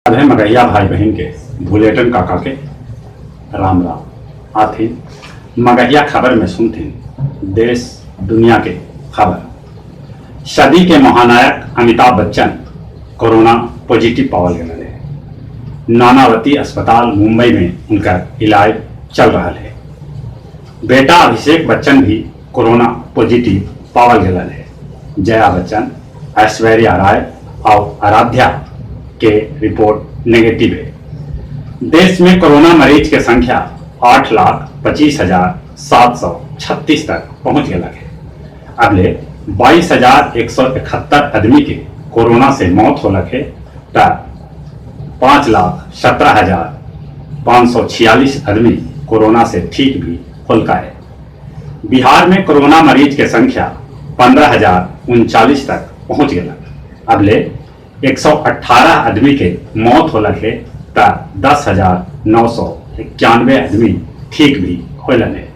है मगैया भाई बहन के भूलेटन काका के राम राम आथिन मगैया खबर में सुनथिन देश दुनिया के खबर। सदी के महानायक अमिताभ बच्चन कोरोना पॉजिटिव पावल गए है। नानावती अस्पताल मुंबई में उनका इलाज चल रहा है। बेटा अभिषेक बच्चन भी कोरोना पॉजिटिव पावल गए है। जया बच्चन, ऐश्वर्या राय और आराध्या के रिपोर्ट नेगेटिव है। देश में कोरोना मरीज की संख्या 8,25,736 तक पहुंच गया है। अगले 22,171 आदमी के कोरोना से मौत हो लगे तो 5,17,546 आदमी कोरोना से ठीक भी होलका है। बिहार में कोरोना मरीज की संख्या 15,039 तक पहुंच गया। अगले 118 आदमी के मौत हो लगे तो 10,991 आदमी ठीक भी हो लगे।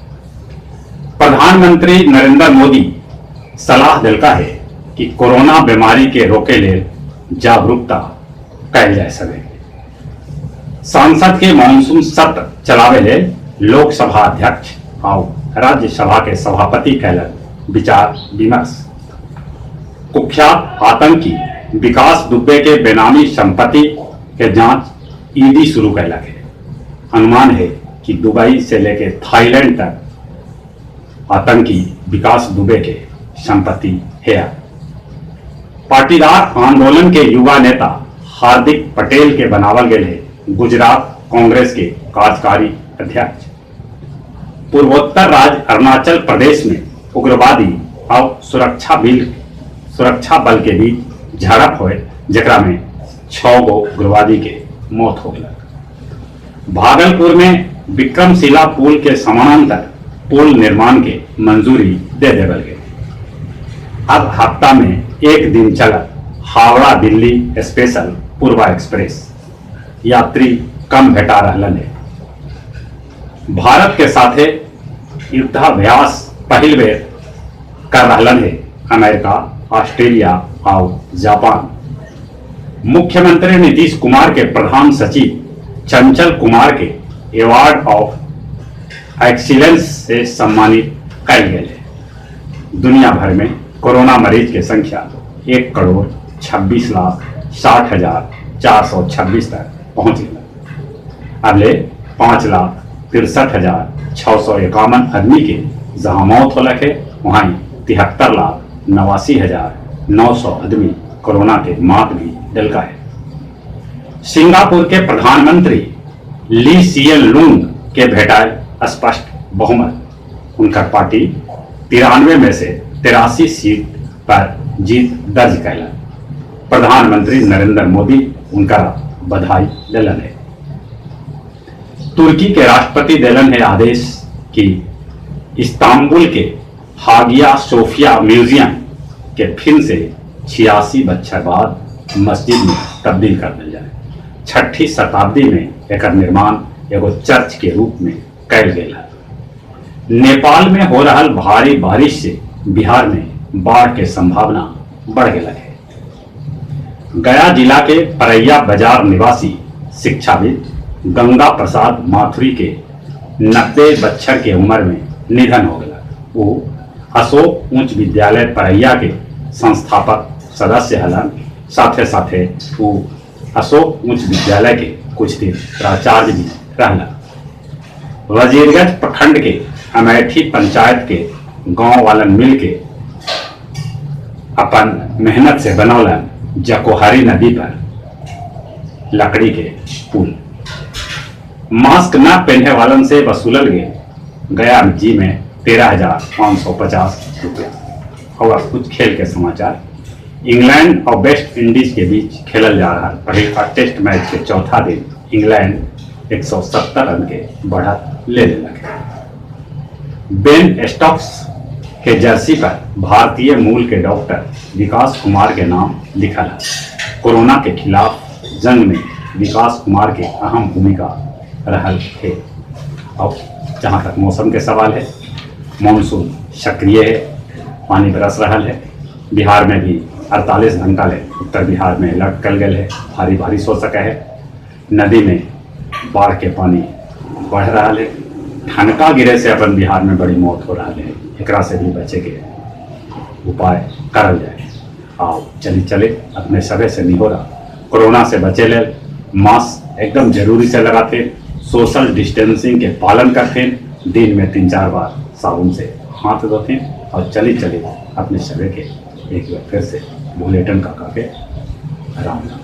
प्रधानमंत्री नरेंद्र मोदी सलाह दिलका है कि कोरोना बीमारी के रोके ले जागरूकता कैल जा सके। सांसद के मानसून सत्र चलावे ले लोकसभा अध्यक्ष और राज्यसभा के सभापति कैलन विचार विमर्श। कुख्यात आतंकी विकास दुबे के बेनामी संपत्ति के जांच ईडी शुरू कैला है। अनुमान है कि दुबई से लेकर थाईलैंड तक आतंकी विकास दुबे के संपत्ति है। पाटीदार आंदोलन के युवा नेता हार्दिक पटेल के बनावल गए है गुजरात कांग्रेस के कार्यकारी अध्यक्ष। पूर्वोत्तर राज्य अरुणाचल प्रदेश में उग्रवादी और सुरक्षा बल के बीच झड़प हुए जकरा में 6 गो उग्रवादी के मौत हो गया। भागलपुर में विक्रमशिला पुल के समानांतर पुल निर्माण के मंजूरी दे देवल गई। अब हफ्ता में एक दिन चलत हावड़ा दिल्ली स्पेशल पूर्वा एक्सप्रेस यात्री कम भेटा रहलन है। भारत के साथे युद्धाभ्यास पहल बेर कर रहलन है अमेरिका, ऑस्ट्रेलिया और जापान। मुख्यमंत्री नीतीश कुमार के प्रधान सचिव चंचल कुमार के अवार्ड ऑफ एक्सीलेंस से सम्मानित कल गए। दुनिया भर में कोरोना मरीज की संख्या 1,26,60,426 तक पहुंच गई। अगले 5,63,651 आदमी के जहां मौत हो लगे वहीं 73,89,900 आदमी कोरोना के मात भी दिलका है। सिंगापुर के प्रधानमंत्री ली सिएन लूंग के भेटाए स्पष्ट बहुमत। उनका पार्टी 93 में से 83 सीट पर जीत दर्ज कैला। प्रधानमंत्री नरेंद्र मोदी उनका बधाई दिलन है। तुर्की के राष्ट्रपति दिलन है आदेश कि इस्तांबुल के हागिया सोफिया म्यूजियम के फिर से 86 बच्चर बाद मस्जिद में तब्दील कर दिया जाए। 6ठी शताब्दी में एक निर्माण एगो चर्च के रूप में कैल गया। नेपाल में हो रहा भारी बारिश से बिहार में बाढ़ के संभावना बढ़ गया है। गया जिला के परैया बाजार निवासी शिक्षाविद गंगा प्रसाद माथुरी के 90 बच्चर के उम्र में निधन हो गया। वो अशोक उच्च विद्यालय परैया के संस्थापक सदस्य हलन। साथे साथे वो अशोक उच्च विद्यालय के कुछ दिन प्राचार्य भी रहना। वजीरगंज प्रखंड के अमेठी पंचायत के गांव वालन मिल के अपन मेहनत से बनौलन जकोहारी नदी पर लकड़ी के पुल। मास्क न पहनने वालन से वसूलल गया जी में 13,550 रुपया। और कुछ खेल के समाचार। इंग्लैंड और वेस्ट इंडीज के बीच खेलल जा रहा पहला टेस्ट मैच के चौथा दिन इंग्लैंड 170 रन के बढ़त ले लगे। बेन स्टोक्स के जर्सी पर भारतीय मूल के डॉक्टर विकास कुमार के नाम लिखा है। कोरोना के खिलाफ जंग में विकास कुमार के अहम भूमिका रहल है। अब जहाँ तक मौसम के सवाल है, मानसून सक्रिय है, पानी बरस रहा है। बिहार में भी 48 घंटा ले उत्तर बिहार में अलर्ट कल गए है, भारी बारिश हो सके है। नदी में बाढ़ के पानी बढ़ रहा है, ठनका गिरे से अपन बिहार में बड़ी मौत हो रहा है। एकरा से भी बचे के उपाय करल जाए। आओ चले अपने सबे से नहीं हो रहा, कोरोना से बचे ले मास्क एकदम जरूरी से लगाते, सोशल डिस्टेंसिंग के पालन करते, दिन में 3-4 बार साबुन से हाथ धोते और चले अपने सबे के एक बार फिर से बुलेटिन का काके राम राम।